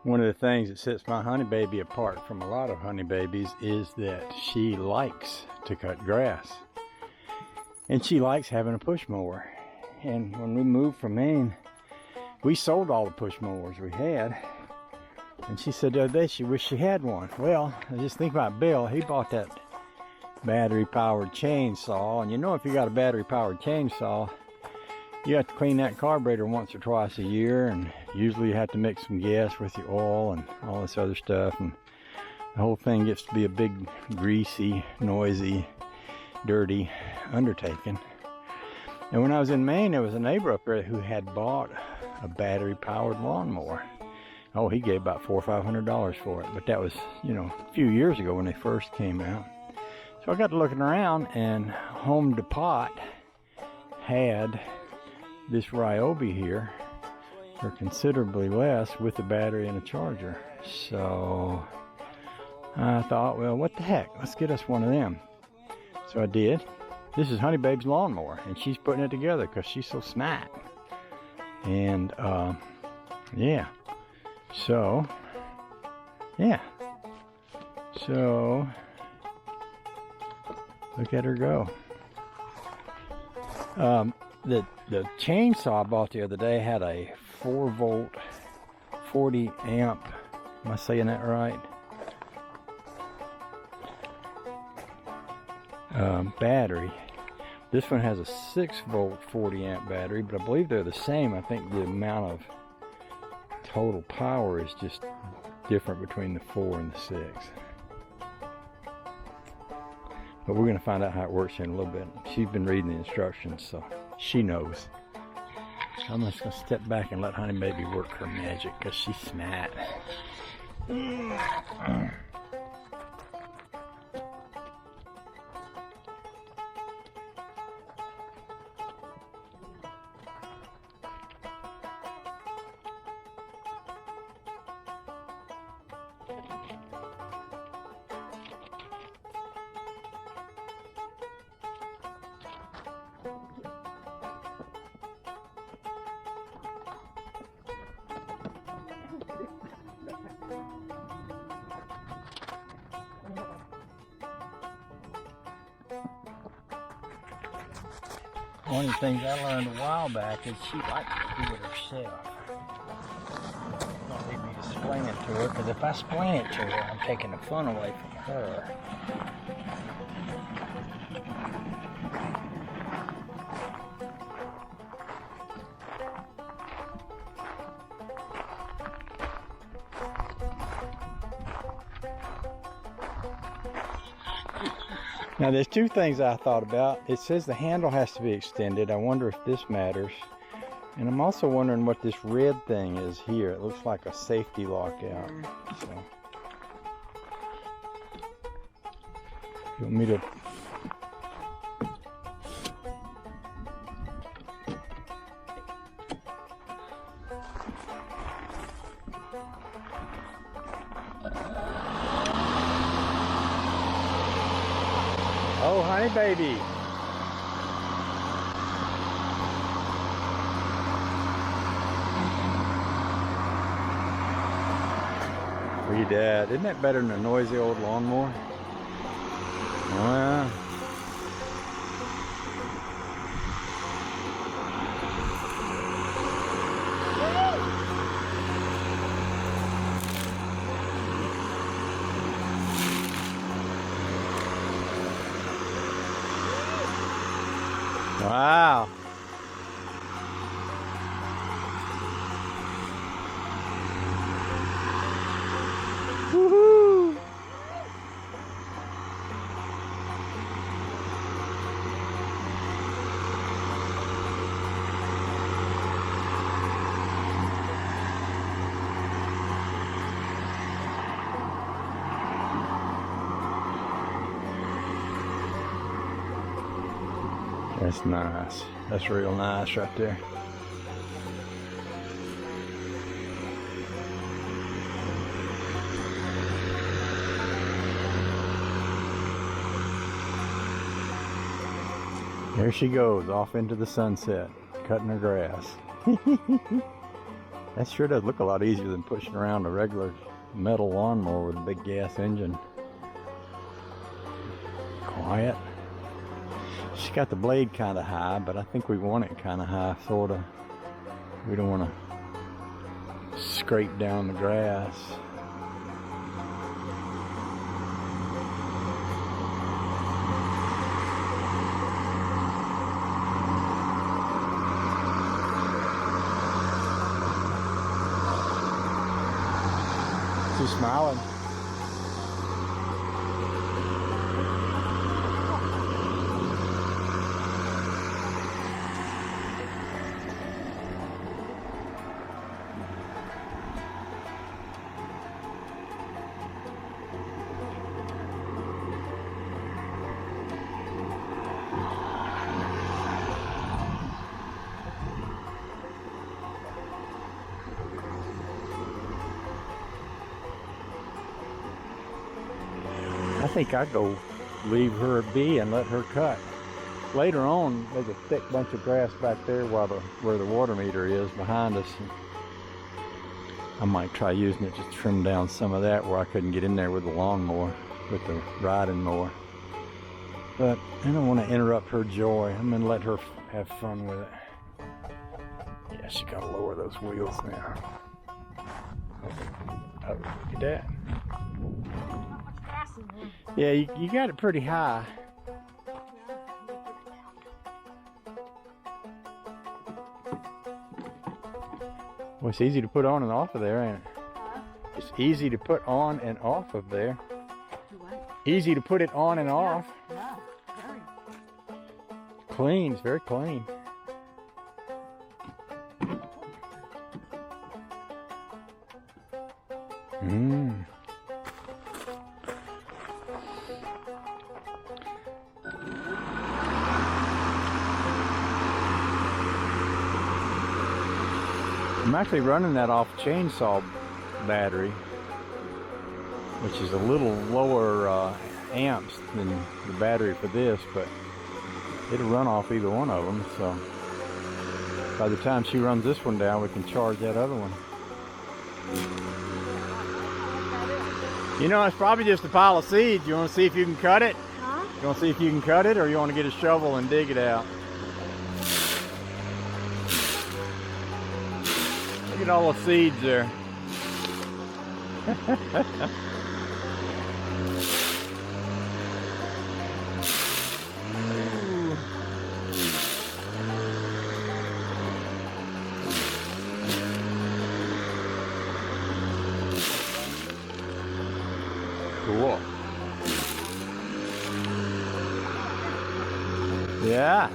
One of the things that sets my honey baby apart from a lot of honey babies is that she likes to cut grass. And she likes having a push mower. And when we moved from Maine, we sold all the push mowers we had. And she said the other day she wished she had one. Well, I just think about Bill. He bought that battery-powered chainsaw. And you know, if you got a battery-powered chainsaw, you have to clean that carburetor once or twice a year, and usually you have to mix some gas with your oil and all this other stuff, and the whole thing gets to be a big, greasy, noisy, dirty undertaking. And when I was in Maine, there was a neighbor up there who had bought a battery-powered lawnmower. Oh, he gave about $400 or $500 for it, but that was, you know, a few years ago when they first came out. So I got to looking around, and Home Depot had this Ryobi here for considerably less with a battery and a charger. So I thought, well, what the heck, let's get us one of them. So I did. This is Honey Babe's lawnmower, and she's putting it together because she's so smart. And yeah, so look at her go. The chainsaw I bought the other day had a 4-volt, 40 amp, am I saying that right? Battery. This one has a 6-volt, 40 amp battery, but I believe they're the same. I think the amount of total power is just different between the 4 and the 6. But we're going to find out how it works in a little bit. She's been reading the instructions, so she knows. I'm just going to step back and let Honey Baby work her magic because she's smart. One of the things I learned a while back is she likes to do it herself. Don't need me to explain it to her, because if I explain it to her, I'm taking the fun away from her. Now there's two things I thought about. It says the handle has to be extended. I wonder if this matters. And I'm also wondering what this red thing is here. It looks like a safety lockout. So, you want me to... Oh, Honey Baby. Look at that. Isn't that better than a noisy old lawnmower? Well, wow. Woohoo! That's nice. That's real nice right there. There she goes, off into the sunset, cutting her grass. That sure does look a lot easier than pushing around a regular metal lawnmower with a big gas engine. Quiet. She's got the blade kind of high, but I think we want it kind of high, sort of. We don't want to scrape down the grass. She's smiling. I think I'd go leave her be and let her cut. Later on, there's a thick bunch of grass back there where the water meter is behind us. And I might try using it just to trim down some of that where I couldn't get in there with the lawnmower, with the riding mower. But I don't want to interrupt her joy. I'm going to let her have fun with it. Yeah, she got to lower those wheels now. Oh, look at that. Yeah, you got it pretty high. Well, it's easy to put on and off of there, ain't it? Huh? It's easy to put on and off of there. Do what? Easy to put it on and off. Yeah, very. Clean, it's very clean. I'm actually running that off chainsaw battery, which is a little lower amps than the battery for this, but it'll run off either one of them. So by the time she runs this one down, we can charge that other one. You know, it's probably just a pile of seeds. You want to see if you can cut it? Huh? You want to see if you can cut it, or you want to get a shovel and dig it out? Look at all the seeds there. Cool. Yeah.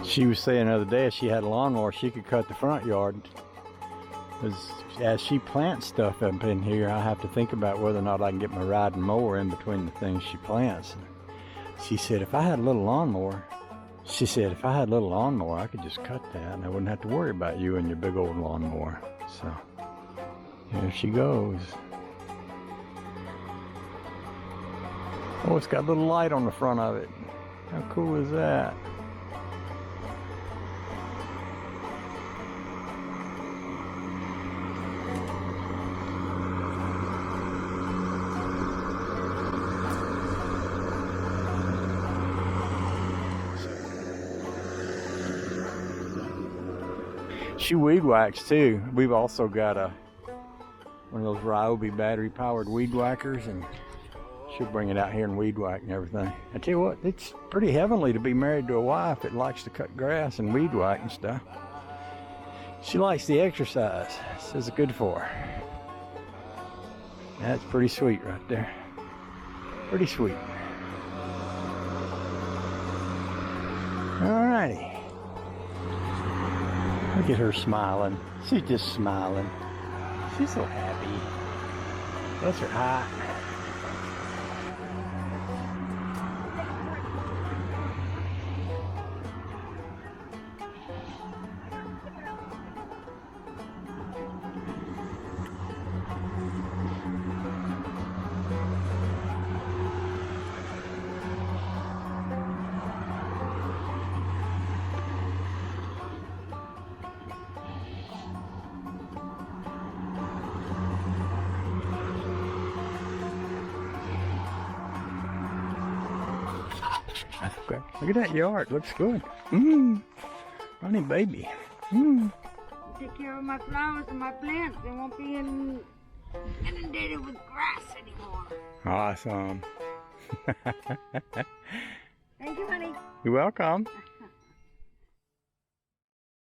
She was saying the other day if she had a lawnmower, she could cut the front yard. As she plants stuff up in here, I have to think about whether or not I can get my riding mower in between the things she plants. She said, if I had a little lawnmower, I could just cut that and I wouldn't have to worry about you and your big old lawnmower. So, here she goes. Oh, it's got a little light on the front of it. How cool is that? She weed whacks too. We've also got one of those Ryobi battery powered weed whackers, and she'll bring it out here and weed whack and everything. I tell you what, it's pretty heavenly to be married to a wife that likes to cut grass and weed whack and stuff. She likes the exercise. Says it's good for her. That's pretty sweet right there. Pretty sweet. Alrighty. Look at her smiling. She's just smiling. She's so happy. That's her hot. Okay. Look at that yard. Looks good. Honey baby. Take care of my flowers and my plants. They won't be inundated with grass anymore. Awesome. Thank you, honey. You're welcome.